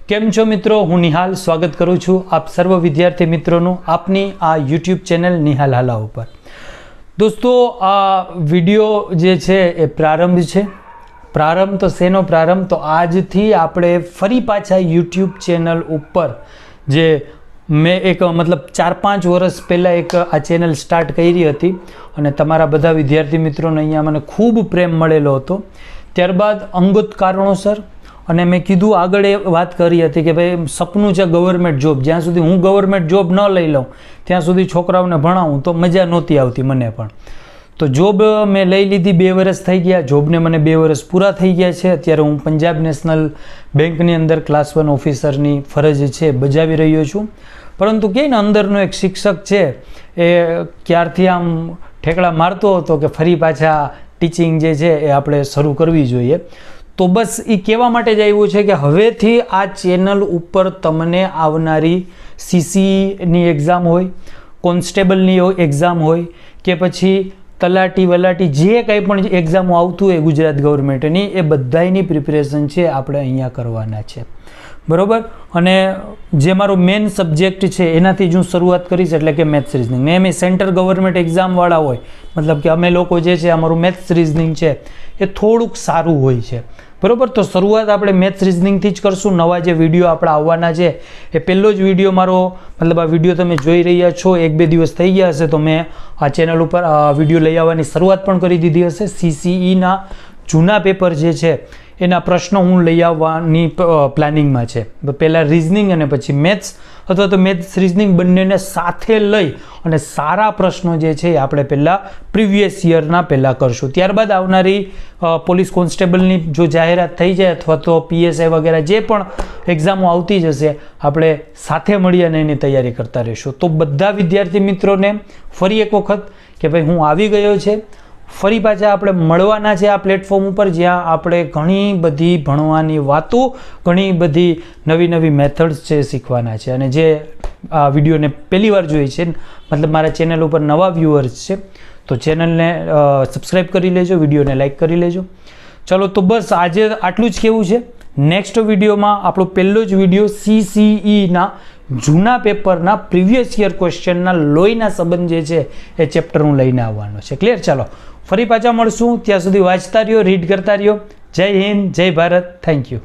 કેમ છો મિત્રો, હું નિહાલ સ્વાગત કરું છું આપ સર્વ વિદ્યાર્થી મિત્રોનું આપની આ યુટ્યુબ ચેનલ નિહાલ હાલા ઉપર। દોસ્તો, આ વિડિયો જે છે એ પ્રારંભ છે। પ્રારંભ તો શેનો પ્રારંભ? તો આજથી આપણે ફરી પાછા યુટ્યુબ ચેનલ ઉપર જે મેં એક મતલબ 4-5 વર્ષ પહેલાં એક આ ચેનલ સ્ટાર્ટ કરી હતી અને તમારા બધા વિદ્યાર્થી મિત્રોને અહીંયા મને ખૂબ પ્રેમ મળેલો હતો। ત્યારબાદ અંગત કારણોસર અને મેં કીધું આગળ એ વાત કરી હતી કે ભાઈ સપનું છે ગવર્મેન્ટ જોબ, જ્યાં સુધી હું ગવર્મેન્ટ જોબ ન લઈ લઉં ત્યાં સુધી છોકરાઓને ભણાવું તો મજા નહોતી આવતી મને પણ। તો જોબ મેં લઈ લીધી, 2 વર્ષ થઈ ગયા, જોબને મને 2 વર્ષ પૂરા થઈ ગયા છે। અત્યારે હું પંજાબ નેશનલ બેંકની અંદર ક્લાસ 1 ઓફિસરની ફરજ છે બજાવી રહ્યો છું। પરંતુ કે ને અંદરનો એક શિક્ષક છે એ ક્યારથી આમ ઠેકડા મારતો હતો કે ફરી પાછા ટીચિંગ જે છે એ આપણે શરૂ કરવી જોઈએ। તો બસ એ કહેવા માટે જ આવ્યું છે કે હવેથી આ ચેનલ ઉપર તમને આવનારી સીસીની એક્ઝામ હોય, કોન્સ્ટેબલની એક્ઝામ હોય કે પછી તલાટી વલાટી જે કંઈ પણ એક્ઝામો આવતું હોય ગુજરાત ગવર્મેન્ટની, એ બધાની પ્રિપેરેશન છે આપણે અહીંયા કરવાના છે, બરાબર। અને જે મારો મેઇન સબ્જેક્ટ છે એનાથી જ હું શરૂઆત કરીશ, એટલે કે મેથ્સ રિઝનિંગ। ને એમ સેન્ટર ગવર્મેન્ટ એક્ઝામવાળા હોય, મતલબ કે અમે લોકો જે છે અમારું મેથ્સ રિઝનિંગ છે એ થોડુંક સારું હોય છે, બરાબર। તો શરૂઆત આપણે મેથ્સ રિઝનિંગથી જ કરશું। નવા જે વિડીયો આપણા આવવાના છે એ પહેલો જ વિડીયો મારો, મતલબ આ વિડીયો તમે જોઈ રહ્યા છો 1-2 દિવસ થઈ ગયા હશે તો મેં આ ચેનલ ઉપર આ વિડીયો લઈ આવવાની શરૂઆત પણ કરી દીધી હશે। CCEના જૂના પેપર જે છે એના પ્રશ્નો હું લઈ આવવાની પ્લાનિંગમાં છે। પહેલાં રિઝનિંગ અને પછી મેથ્સ, અથવા તો મેથ્સ રિઝનિંગ બંનેને સાથે લઈ અને સારા પ્રશ્નો જે છે એ આપણે પહેલાં પ્રીવિયસ યરના પહેલાં કરશું। ત્યારબાદ આવનારી પોલીસ કોન્સ્ટેબલની જો જાહેરાત થઈ જાય અથવા તો PSI વગેરે જે પણ એક્ઝામો આવતી જશે આપણે સાથે મળી અને એની તૈયારી કરતા રહીશું। તો બધા વિદ્યાર્થી મિત્રોને ફરી એક વખત કે ભાઈ હું આવી ગયો છે, ફરી પાછા આપણે મળવાના છે આ પ્લેટફોર્મ ઉપર, જ્યાં આપણે ઘણી બધી ભણવાની વાતો, ઘણી બધી નવી મેથડ્સ છે શીખવાના છે। અને જે આ વિડીયોને પહેલી વાર જોઈ છે, મતલબ મારા ચેનલ ઉપર નવા વ્યૂઅર્સ છે, તો ચેનલને સબસ્ક્રાઈબ કરી લેજો, વિડીયોને લાઈક કરી લેજો। ચલો, તો બસ આજે આટલું જ કહેવું છે। નેક્સ્ટ વિડીયોમાં આપણો પહેલો જ વિડીયો CCEના જૂના પેપરના પ્રીવિયસ યર ક્વેશ્ચનના લોહીના સંબંધ જે છે એ ચેપ્ટર હું લઈને આવવાનો છે। ક્લિયર? ચાલો ફરી પાછા મળશું, ત્યાં સુધી વાંચતા રહ્યો, રીડ કરતા રહ્યો। જય હિન્દ, જય ભારત, થેન્ક યુ।